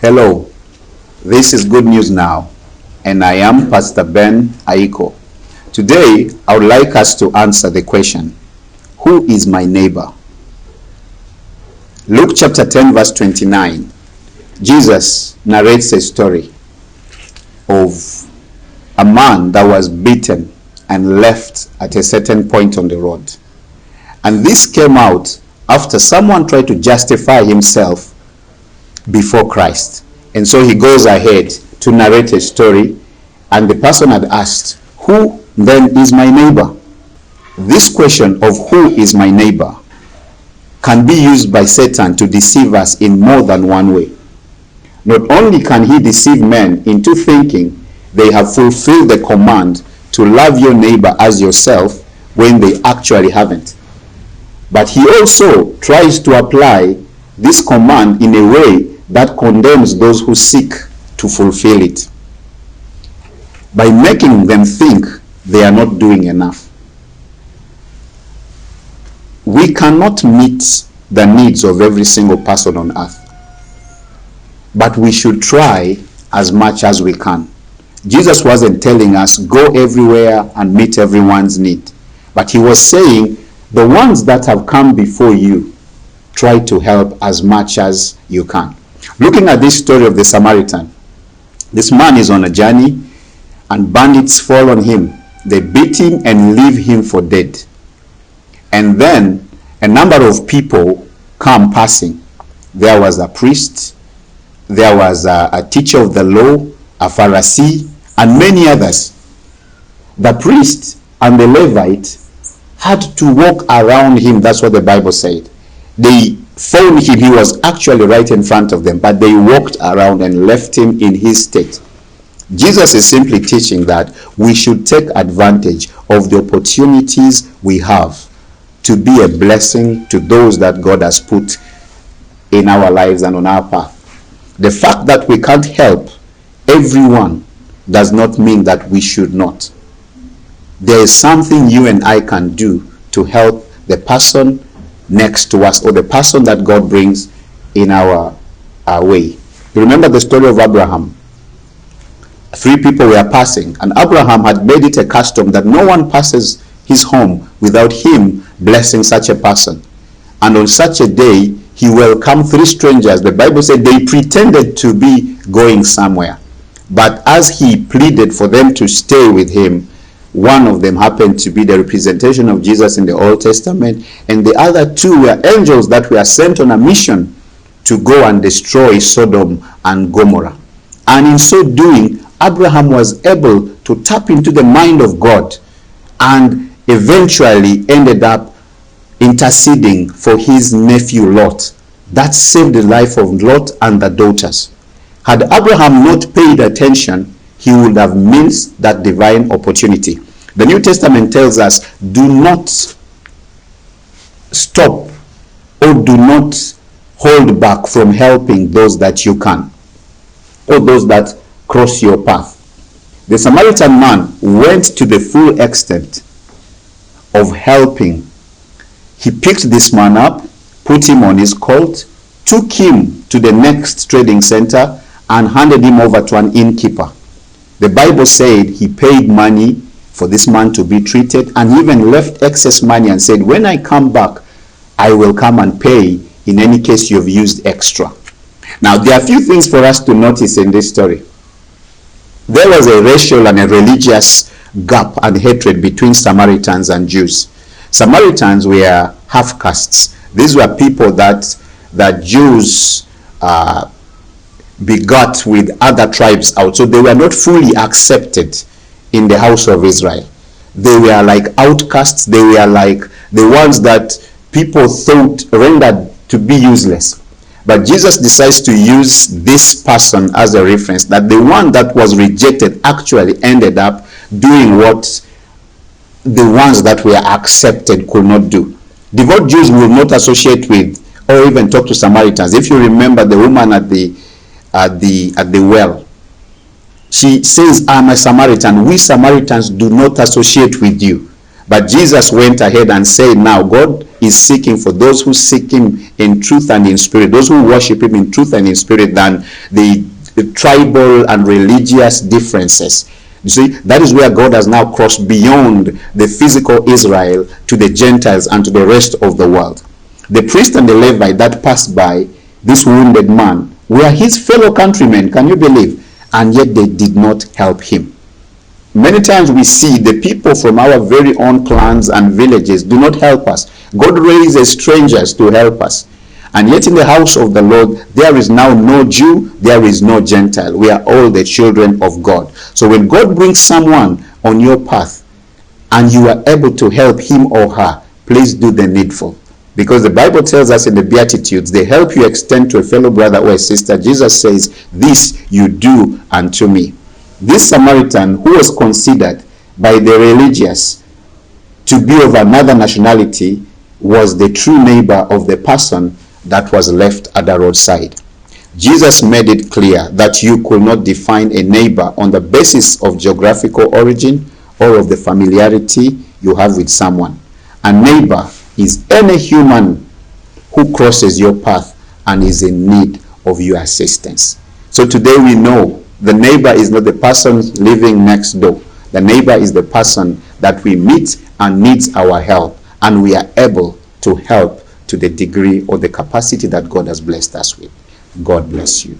Hello, this is Good News Now, and I am Pastor Ben Ayiko. Today, I would like us to answer the question, who is my neighbor? Luke chapter 10 verse 29, Jesus narrates a story of a man that was beaten and left at a certain point on the road. And this came out after someone tried to justify himself before Christ. And so he goes ahead to narrate a story, and the person had asked, who then is my neighbor? This question of who is my neighbor can be used by Satan to deceive us in more than one way. Not only can he deceive men into thinking they have fulfilled the command to love your neighbor as yourself when they actually haven't, but he also tries to apply this command in a way that condemns those who seek to fulfill it, by making them think they are not doing enough. We cannot meet the needs of every single person on earth, but we should try as much as we can. Jesus wasn't telling us go everywhere and meet everyone's need, but he was saying the ones that have come before you, try to help as much as you can. Looking at this story of the Samaritan, this man is on a journey and bandits fall on him. They beat him and leave him for dead. And then a number of people come passing. There was a priest, there was a teacher of the law, a Pharisee, and many others. The priest and the Levite had to walk around him. That's what the Bible said. They found him, he was actually right in front of them, but they walked around and left him in his state. Jesus is simply teaching that we should take advantage of the opportunities we have to be a blessing to those that God has put in our lives and on our path. The fact that we can't help everyone does not mean that we should not. There is something you and I can do to help the person next to us or the person that God brings in our way. You remember the story of Abraham. 3 people were passing, and Abraham had made it a custom that no one passes his home without him blessing such a person. And on such a day, he welcomed 3 strangers. The Bible said they pretended to be going somewhere. But as he pleaded for them to stay with him, one of them happened to be the representation of Jesus in the Old Testament, and the other 2 were angels that were sent on a mission to go and destroy Sodom and Gomorrah. And in so doing, Abraham was able to tap into the mind of God and eventually ended up interceding for his nephew Lot. That saved the life of Lot and the daughters. Had Abraham not paid attention, he would have missed that divine opportunity. The New Testament tells us, do not stop or do not hold back from helping those that you can, or those that cross your path. The Samaritan man went to the full extent of helping. He picked this man up, put him on his colt, took him to the next trading center, and handed him over to an innkeeper. The Bible said he paid money for this man to be treated, and even left excess money and said, when I come back, I will come and pay in any case you have used extra. Now, there are a few things for us to notice in this story. There was a racial and a religious gap and hatred between Samaritans and Jews. Samaritans were half castes. These were people that Jews begot with other tribes out. So they were not fully accepted in the house of Israel. They were like outcasts. They were like the ones that people thought rendered to be useless. But Jesus decides to use this person as a reference, that the one that was rejected actually ended up doing what the ones that were accepted could not do. Devout Jews will not associate with or even talk to Samaritans. If you remember the woman at the well, she says, I'm a Samaritan. We Samaritans do not associate with you. But Jesus went ahead and said, now God is seeking for those who seek him in truth and in spirit, those who worship him in truth and in spirit, than the tribal and religious differences. You see, that is where God has now crossed beyond the physical Israel to the Gentiles and to the rest of the world. The priest and the Levite that passed by this wounded man were his fellow countrymen, can you believe? And yet they did not help him. Many times we see the people from our very own clans and villages do not help us. God raises strangers to help us. And yet in the house of the Lord, there is now no Jew, there is no Gentile. We are all the children of God. So when God brings someone on your path and you are able to help him or her, please do the needful. Because the Bible tells us in the Beatitudes, the help you extend to a fellow brother or a sister, Jesus says, this you do unto me. This Samaritan, who was considered by the religious to be of another nationality, was the true neighbor of the person that was left at the roadside. Jesus made it clear that you could not define a neighbor on the basis of geographical origin or of the familiarity you have with someone. A neighbor is any human who crosses your path and is in need of your assistance. So today we know the neighbor is not the person living next door. The neighbor is the person that we meet and needs our help, and we are able to help to the degree or the capacity that God has blessed us with. God bless you.